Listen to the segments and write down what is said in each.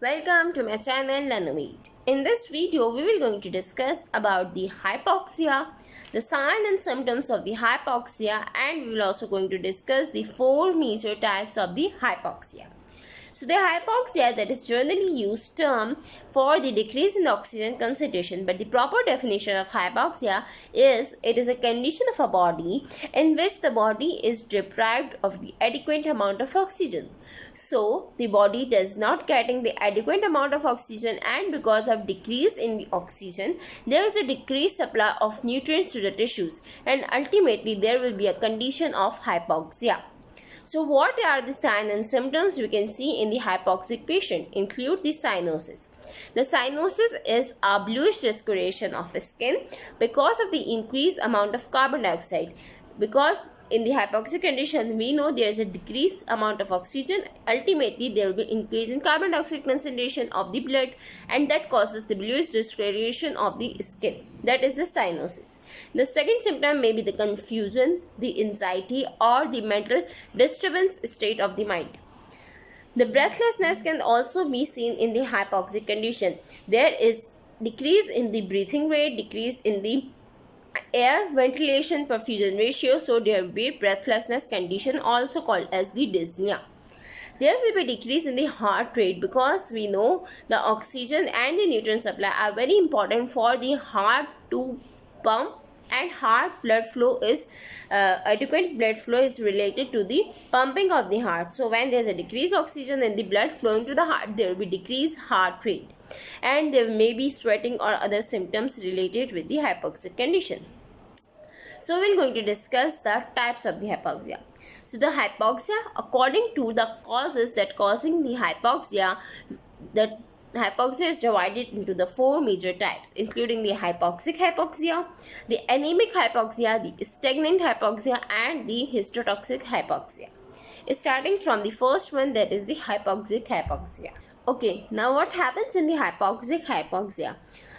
Welcome to my channel Learnovate. In this video, we will going to discuss about the hypoxia, the sign and symptoms of the hypoxia, and we will also going to discuss the 4 major types of the hypoxia. So the hypoxia, that is generally used term for the decrease in oxygen concentration, but the proper definition of hypoxia is it is a condition of a body in which the body is deprived of the adequate amount of oxygen. So the body does not getting the adequate amount of oxygen, and because of decrease in the oxygen, there is a decreased supply of nutrients to the tissues, and ultimately there will be a condition of hypoxia. So what are the signs and symptoms we can see in the hypoxic patient? Include the cyanosis. The cyanosis is a bluish discoloration of skin because of the increased amount of carbon dioxide. Because in the hypoxic condition, we know there is a decreased amount of oxygen. Ultimately, there will be increase in carbon dioxide concentration of the blood, and that causes the bluish discoloration of the skin. That is the cyanosis. The second symptom may be the confusion, the anxiety, or the mental disturbance state of the mind. The breathlessness can also be seen in the hypoxic condition. There is decrease in the breathing rate, decrease in the air ventilation perfusion ratio, so there will be breathlessness condition, also called as the dyspnea. There will be decrease in the heart rate because we know the oxygen and the nutrient supply are very important for the heart to pump, and heart blood flow is adequate blood flow is related to the pumping of the heart. So when there is a decreased oxygen in the blood flowing to the heart, there will be decreased heart rate, and there may be sweating or other symptoms related with the hypoxic condition. So we are going to discuss the types of the hypoxia. So the hypoxia, according to the causes that causing the hypoxia, the hypoxia is divided into the 4 major types, including the hypoxic hypoxia, the anemic hypoxia, the stagnant hypoxia, and the histotoxic hypoxia. Starting from the first one, that is the hypoxic hypoxia. Okay, now what happens in the hypoxic hypoxia?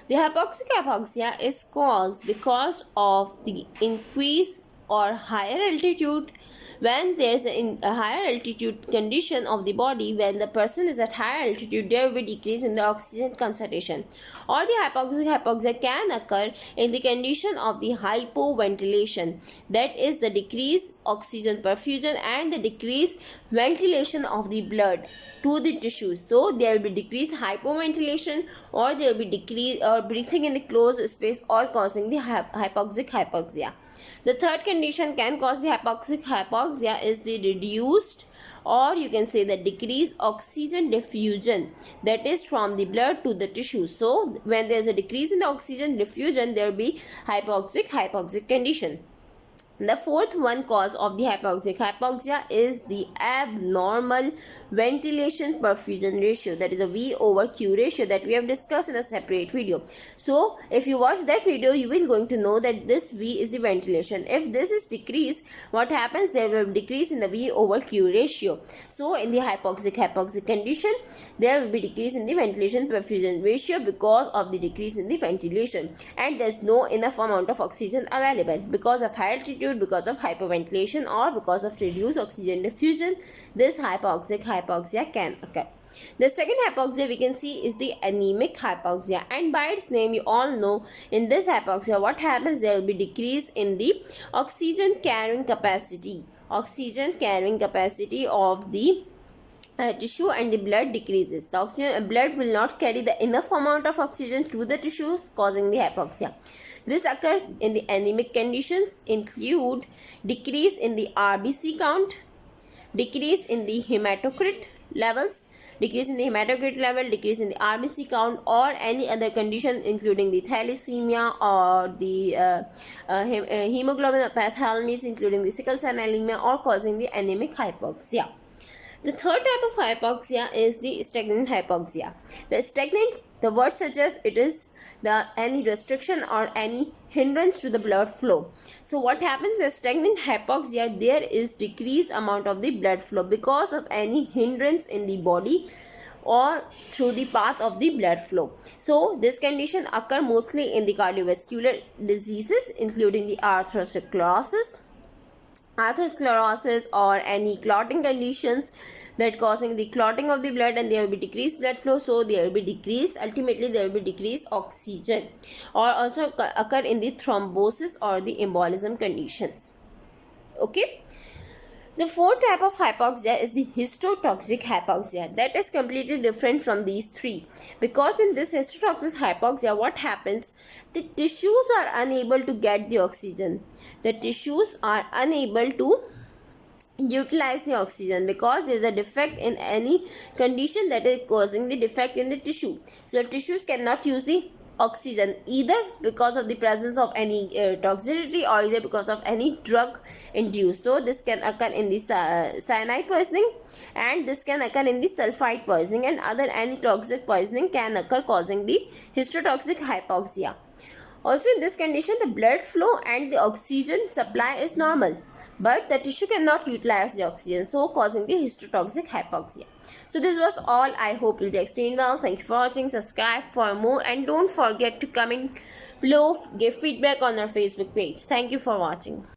The hypoxic hypoxia is caused because of the increase or higher altitude. When there is a higher altitude condition of the body, when the person is at higher altitude, there will be decrease in the oxygen concentration. Or the hypoxic hypoxia can occur in the condition of the hypoventilation, that is the decreased oxygen perfusion and the decreased ventilation of the blood to the tissues. So there will be decreased hypoventilation, or there will be decrease or breathing in the closed space, or causing the hypoxic hypoxia. The third condition can cause the hypoxic hypoxia is the reduced, or you can say the decreased oxygen diffusion, that is from the blood to the tissue. So when there is a decrease in the oxygen diffusion, there will be hypoxic condition. The fourth one cause of the hypoxic hypoxia is the abnormal ventilation perfusion ratio, that is a V over Q ratio that we have discussed in a separate video. So if you watch that video, you will going to know that this V is the ventilation. If this is decreased, what happens? There will be decrease in the V over Q ratio. So in the hypoxic condition, there will be decrease in the ventilation perfusion ratio because of the decrease in the ventilation, and there is no enough amount of oxygen available because of high altitude, because of hyperventilation, or because of reduced oxygen diffusion. This hypoxic hypoxia can occur. The second hypoxia we can see is the anemic hypoxia, and by its name you all know in this hypoxia what happens? There will be decrease in the oxygen carrying capacity of the tissue, and the blood decreases. The blood will not carry the enough amount of oxygen to the tissues, causing the hypoxia. This occurs in the anemic conditions, include decrease in the RBC count, decrease in the hematocrit levels, decrease in the hematocrit level, decrease in the RBC count, or any other condition including the thalassemia or the hemoglobin pathologies including the sickle cell anemia, or causing the anemic hypoxia. The third type of hypoxia is the stagnant hypoxia. The stagnant, the word suggests it is any restriction or any hindrance to the blood flow. So what happens is stagnant hypoxia, there is decreased amount of the blood flow because of any hindrance in the body or through the path of the blood flow. So this condition occur mostly in the cardiovascular diseases including the atherosclerosis, atherosclerosis or any clotting conditions that causing the clotting of the blood, and there will be decreased blood flow, so there will be decreased, ultimately there will be decreased oxygen, or also occur in the thrombosis or the embolism conditions. Okay. The fourth type of hypoxia is the histotoxic hypoxia. That is completely different from these three, because in this histotoxic hypoxia, what happens, the tissues are unable to get the oxygen. The tissues are unable to utilize the oxygen because there is a defect in any condition that is causing the defect in the tissue. So tissues cannot use the oxygen, either because of the presence of any toxicity or either because of any drug induced. So this can occur in the cyanide poisoning, and this can occur in the sulfide poisoning, and other any toxic poisoning can occur causing the histotoxic hypoxia. Also in this condition, the blood flow and the oxygen supply is normal, but the tissue cannot utilize the oxygen, so causing the histotoxic hypoxia. So this was all. I hope it will be explained well. Thank you for watching. Subscribe for more, and don't forget to comment below, give feedback on our Facebook page. Thank you for watching.